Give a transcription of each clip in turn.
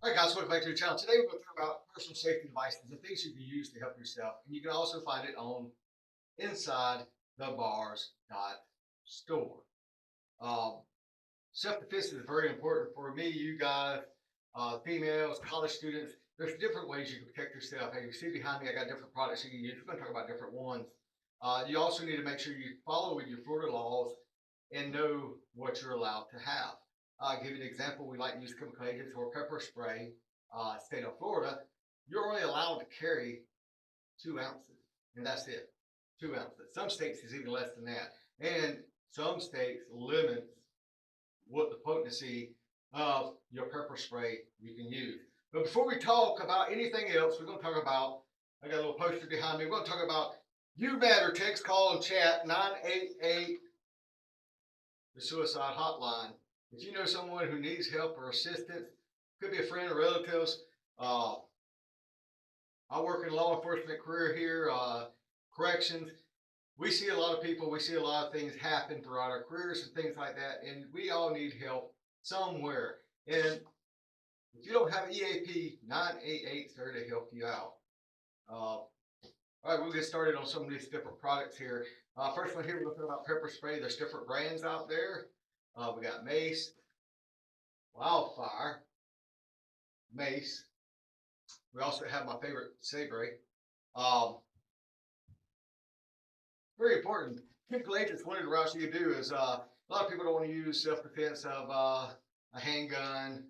All right, guys, welcome back to the channel. Today we're going to talk about personal safety devices and things you can use to help yourself. And you can also find it on inside the bars dot store. Um, Self-defense is very important for me, you guys, females, college students. There's different ways you can protect yourself. Hey, you see behind me, I got different products you can use. We're going to talk about different ones. You also need to make sure you follow your Florida laws and know what you're allowed to have. I'll give you an example. We like to use chemical agents or pepper spray. State of Florida, you're only allowed to carry 2 ounces, and that's it. 2 ounces. Some states is even less than that, and some states limit what the potency of your pepper spray you can use. But before we talk about anything else, we're going to talk about. I got a little poster behind me. We're going to talk about you matter. Text, call, and chat 988, the suicide hotline. If you know someone who needs help or assistance, could be a friend or relatives. Uh, I work in law enforcement career here, corrections. We see a lot of people, we see a lot of things happen throughout our careers and things like that, and we all need help somewhere. And if you don't have EAP, 988 is there to help you out. All right, we'll get started on some of these different products here. First one here, we're looking about pepper spray. There's different brands out there. We got Mace, Wildfire, Mace. We also have my favorite, Sabre. Very important. Chemical agents, one of the routes you can do is a lot of people don't want to use self-defense of a handgun.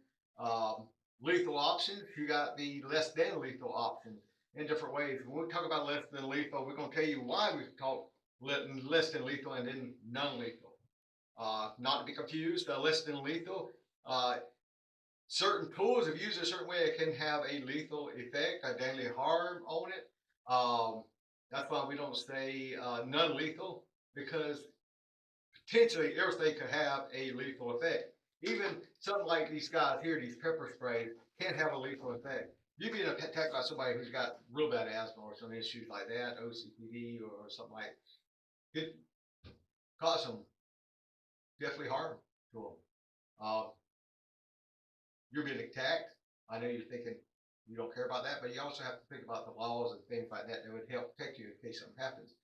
Lethal options, you got the less than lethal options in different ways. When we talk about less than lethal, we're going to tell you why we talk less than lethal and then non-lethal. Not to be confused, less than lethal. Certain tools, if used a certain way, it can have a lethal effect, a deadly harm on it. That's why we don't say non-lethal, because potentially everything could have a lethal effect. Even something like these guys here, these pepper sprays, can have a lethal effect. You get attacked by somebody who's got real bad asthma or some issues like that, OCPD or something like that, it cause them definitely harm to them. You're being attacked. I know you're thinking you don't care about that, but you also have to think about the laws and things like that that would help protect you in case something happens.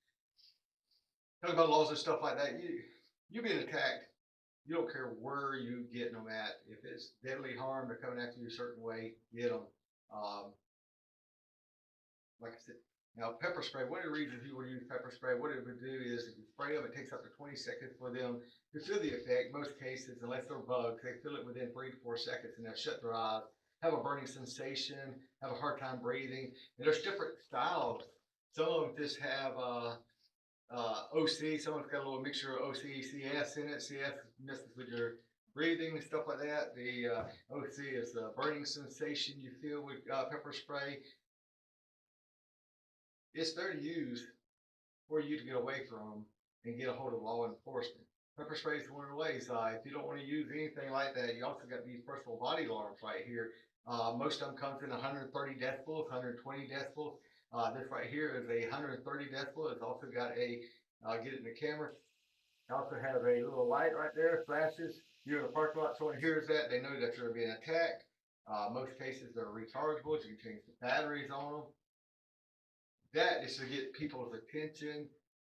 Talk about laws and stuff like that. You being attacked, you don't care where you get them at. If it's deadly harm, they're coming after you a certain way, get them. Like I said, now pepper spray, one of the reasons you would use pepper spray, what it would do is if you spray them, it takes up to 20 seconds for them to feel the effect. Most cases, unless they're bugs, they feel it within 3 to 4 seconds and they'll shut their eyes, have a burning sensation, have a hard time breathing. And there's different styles. Some of them just have OC, some of them got a little mixture of OC, CS in it. CS messes with your breathing and stuff like that. The OC is the burning sensation you feel with pepper spray. It's there to use for you to get away from them and get a hold of law enforcement. Pepper spray is one of the ways. If you don't want to use anything like that, you also got these personal body alarms right here. Most of them comes in 130 decibels, 120 decibels. This right here is a 130 decibel. It's also got a, get it in the camera. It also has a little light right there, flashes. You're in a parking lot, someone hears that, they know that you're being attacked. Most cases they're rechargeable, so you can change the batteries on them. That is to get people's attention.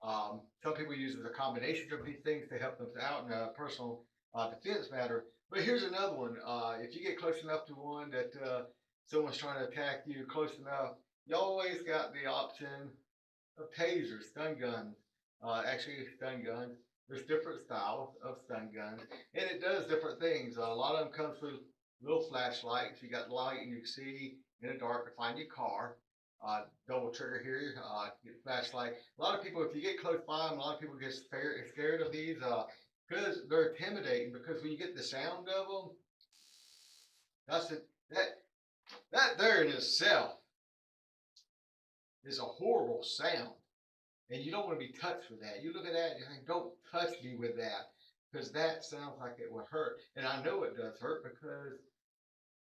Some people use it as a combination of these things to help them out in a personal defense matter. But here's another one. If you get close enough to one that someone's trying to attack you close enough, you always got the option of tasers, stun guns. Actually, stun guns. There's different styles of stun guns, and it does different things. A lot of them comes with little flashlights. You got light, and you can see in the dark to find your car. Double trigger here, get flashlight. A lot of people, if you get close by them, a lot of people get scared of these because they're intimidating. Because when you get the sound of them, that's it. That there in itself is a horrible sound, and you don't want to be touched with that. You look at that and you think, "Don't touch me with that," because that sounds like it will hurt, and I know it does hurt because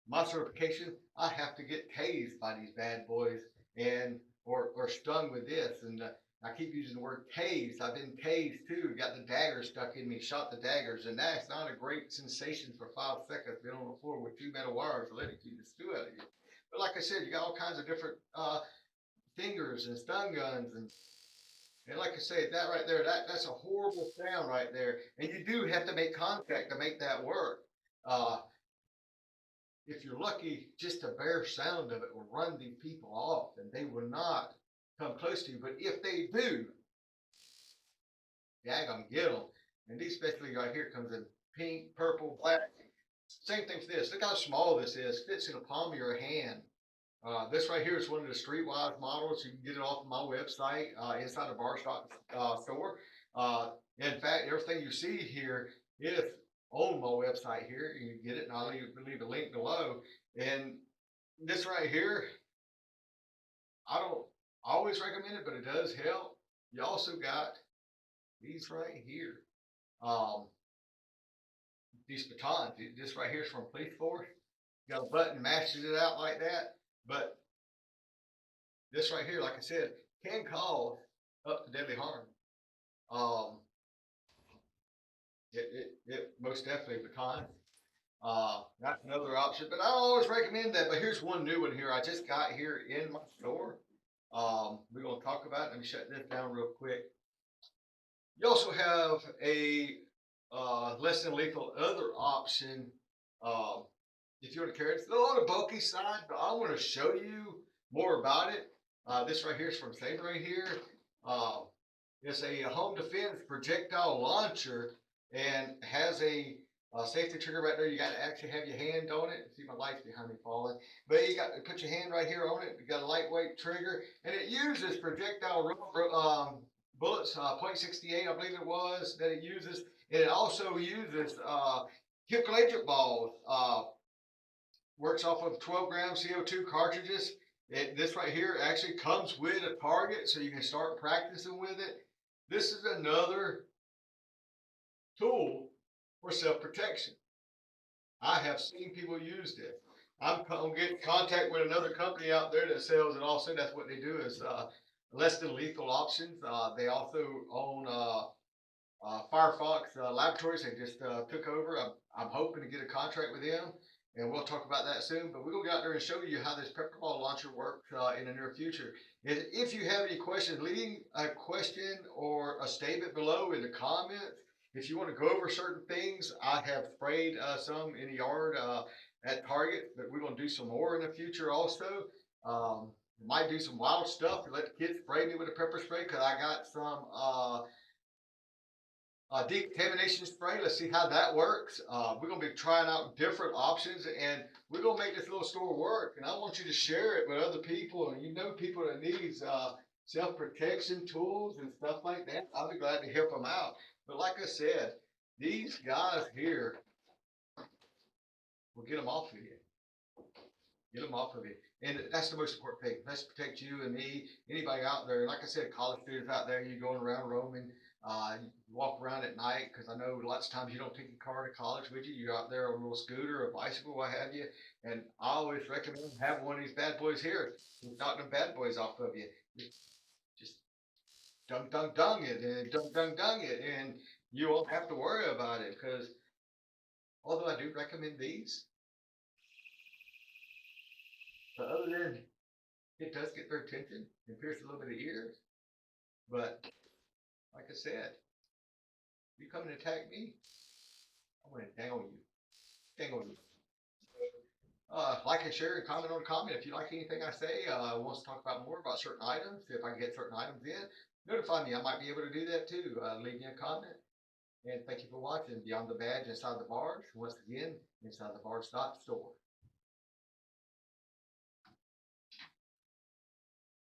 my certification, I have to get tased by these bad boys and or stung with this. And I keep using the word tased. I've been tased too. Got the dagger stuck in me, shot the daggers, and that's not a great sensation for 5 seconds. Been on the floor with 2 metal wires letting keep the stew out of you. But like I said, you got all kinds of different fingers and stun guns and like I say, that right there, that's a horrible sound right there. And you do have to make contact to make that work. Uh, if you're lucky, just the bare sound of it will run these people off and they will not come close to you. But if they do, yeah, I'm get them. And these especially right here comes in pink, purple, black. Same thing for this. Look how small this is. Fits in the palm of your hand. This right here is one of the streetwise models. You can get it off of my website inside the bar stock store. In fact, everything you see here is on my website here. You can get it, and I'll leave a link below. And this right here, I don't always recommend it, but it does help. You also got these right here. Um, these batons. This right here is from police force. You got a button matches it out like that. But this right here, like I said, can cause up to deadly harm. Um, it most definitely batons. That's another option, but I always recommend that. But here's one new one here I just got here in my store. We're gonna talk about it. Let me shut this down real quick. You also have a less than lethal other option. If you want to carry it, it's a little on the bulky side, but I want to show you more about it. This right here is from Saber right here. Uh, it's a home defense projectile launcher and has a safety trigger right there. You got to actually have your hand on it. See my lights behind me falling, but you got to put your hand right here on it. You got a lightweight trigger, and it uses projectile bullets, .68, I believe it was that it uses. And it also uses chemical agent balls. Works off of 12 gram CO2 cartridges. This right here actually comes with a target, so you can start practicing with it. This is another tool for self-protection. I have seen people use this. I'm gonna get in contact with another company out there that sells it also. That's what they do is less than lethal options. They also own Firefox Laboratories. They just took over. I'm hoping to get a contract with them, and we'll talk about that soon. But we're gonna get out there and show you how this pepper ball launcher works in the near future. If you have any questions, leave a question or a statement below in the comments. If you want to go over certain things, I have sprayed some in the yard at Target, but we're gonna do some more in the future also. Might do some wild stuff and let the kids spray me with a pepper spray because I got some decontamination spray. Let's see how that works. We're going to be trying out different options and we're going to make this little store work. And I want you to share it with other people. And you know people that needs self-protection tools and stuff like that. I'll be glad to help them out. But like I said, these guys here will get them off of you. Get them off of you. And that's the most important thing. Let's protect you and me, anybody out there. Like I said, college students out there, you going around roaming. You walk around at night because I know lots of times you don't take your car to college with you. You're out there on a little scooter or a bicycle, what have you. And I always recommend having one of these bad boys here. Knock them bad boys off of you. Just dung it and dung it, and you won't have to worry about it. Because although I do recommend these, but other than it does get their attention and pierce a little bit of ears, but like I said, you come and attack me, I'm gonna dangle you. Dangle you. Like and share and comment on the comment. If you like anything I say, wants to talk about more about certain items, if I can get certain items in, notify me. I might be able to do that too. Leave me a comment. And thank you for watching Beyond the Badge Inside the Bars. Once again, Inside the Bars Store.